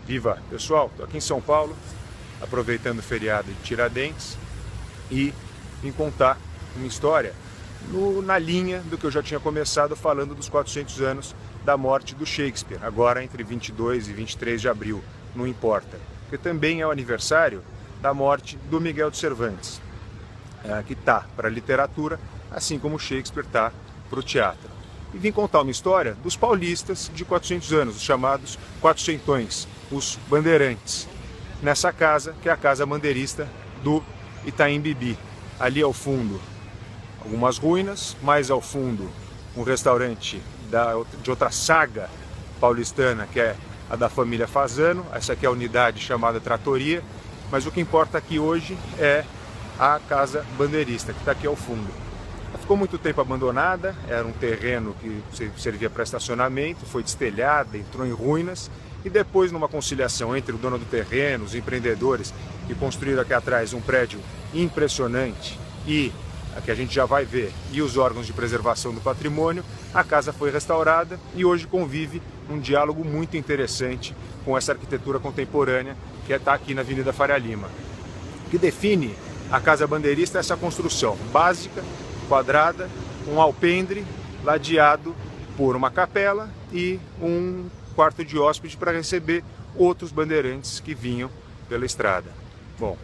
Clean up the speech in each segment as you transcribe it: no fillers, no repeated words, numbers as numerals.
Viva, pessoal, estou aqui em São Paulo, aproveitando o feriado de Tiradentes e vim contar uma história na linha do que eu já tinha começado falando dos 400 anos da morte do Shakespeare, agora entre 22 e 23 de abril, não importa, porque também é o aniversário da morte do Miguel de Cervantes, que está para a literatura, assim como o Shakespeare está para o teatro. E vim contar uma história dos paulistas de 400 anos, os chamados quatrocentões, os bandeirantes, nessa casa, que é a Casa Bandeirista do Itaim Bibi. Ali ao fundo, algumas ruínas, mais ao fundo, um restaurante de outra saga paulistana, que é a da família Fasano. Essa aqui é a unidade chamada Tratoria, mas o que importa aqui hoje é a Casa Bandeirista, que está aqui ao fundo. Ela ficou muito tempo abandonada, era um terreno que servia para estacionamento, foi destelhada, entrou em ruínas, e depois, numa conciliação entre o dono do terreno, os empreendedores, que construíram aqui atrás um prédio impressionante, e que a gente já vai ver, e os órgãos de preservação do patrimônio, a casa foi restaurada e hoje convive um diálogo muito interessante com essa arquitetura contemporânea que está aqui na Avenida Faria Lima. O que define a Casa Bandeirista é essa construção básica, quadrada, um alpendre ladeado por uma capela e um quarto de hóspede para receber outros bandeirantes que vinham pela estrada. Bom,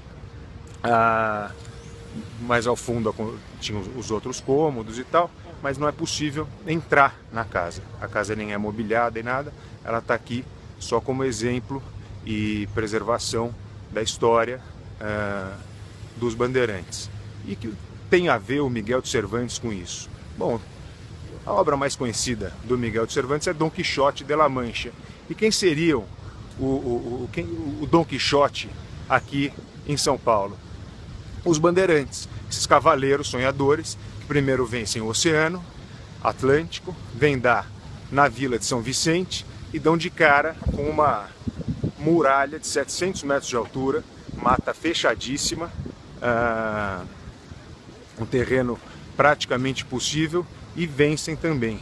mais ao fundo tinha os outros cômodos e tal, mas não é possível entrar na casa. A casa nem é mobiliada e nada, ela está aqui só como exemplo e preservação da história dos bandeirantes. E que tem a ver o Miguel de Cervantes com isso? Bom, a obra mais conhecida do Miguel de Cervantes é Dom Quixote de la Mancha. E quem seriam o Dom Quixote aqui em São Paulo? Os bandeirantes, esses cavaleiros sonhadores que primeiro vencem o Oceano Atlântico, vêm dar na Vila de São Vicente e dão de cara com uma muralha de 700 metros de altura, mata fechadíssima, um terreno praticamente impossível, e vencem também.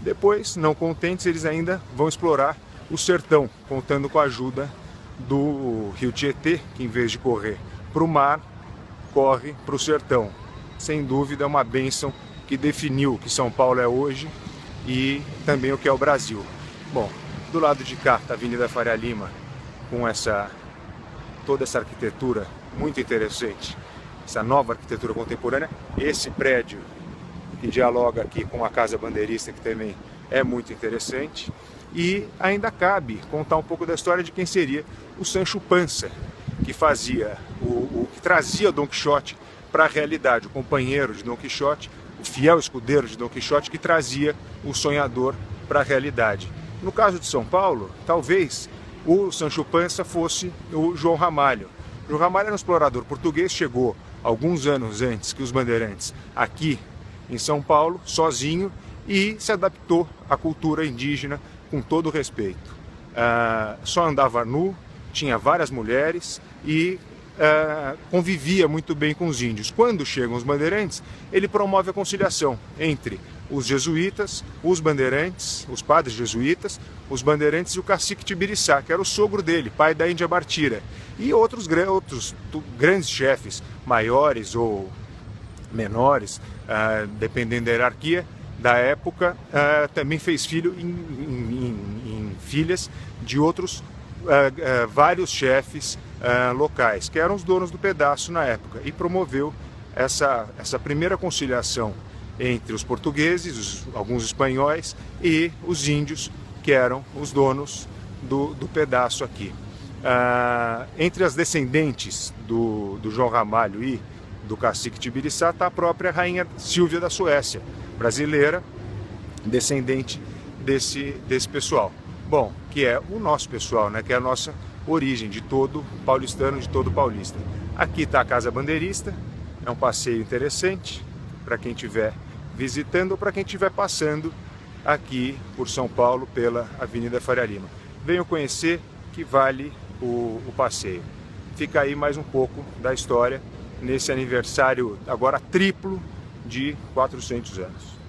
Depois, não contentes, eles ainda vão explorar o sertão, contando com a ajuda do rio Tietê, que em vez de correr para o mar, corre para o sertão. Sem dúvida é uma bênção que definiu o que São Paulo é hoje e também o que é o Brasil. Bom, do lado de cá está a Avenida Faria Lima, com toda essa arquitetura muito interessante, essa nova arquitetura contemporânea, esse prédio que dialoga aqui com a Casa Bandeirista, que também é muito interessante, e ainda cabe contar um pouco da história de quem seria o Sancho Panza, que fazia que trazia Dom Quixote para a realidade, o companheiro de Dom Quixote, o fiel escudeiro de Dom Quixote, que trazia o sonhador para a realidade. No caso de São Paulo, talvez o Sancho Panza fosse o João Ramalho. João Ramalho era um explorador português, chegou alguns anos antes que os bandeirantes aqui em São Paulo, sozinho, e se adaptou à cultura indígena com todo o respeito. Só andava nu, tinha várias mulheres e convivia muito bem com os índios. Quando chegam os bandeirantes, ele promove a conciliação entre os jesuítas, os bandeirantes, os padres jesuítas, os bandeirantes e o cacique Tibiriçá, que era o sogro dele, pai da Índia Bartira, e outros grandes chefes, maiores ou menores, dependendo da hierarquia da época, também fez filho em filhas de outros vários chefes locais, que eram os donos do pedaço na época, e promoveu essa primeira conciliação entre os portugueses, alguns espanhóis e os índios, que eram os donos do pedaço aqui. Entre as descendentes do João Ramalho e do cacique Tibiriçá está a própria rainha Silvia da Suécia, brasileira, descendente desse pessoal. Bom, que é o nosso pessoal, né? Que é a nossa origem de todo paulistano, de todo paulista. Aqui está a Casa Bandeirista, é um passeio interessante para quem estiver visitando ou para quem estiver passando aqui por São Paulo pela Avenida Faria Lima. Venham conhecer, que vale o passeio. Fica aí mais um pouco da história nesse aniversário agora triplo de 400 anos.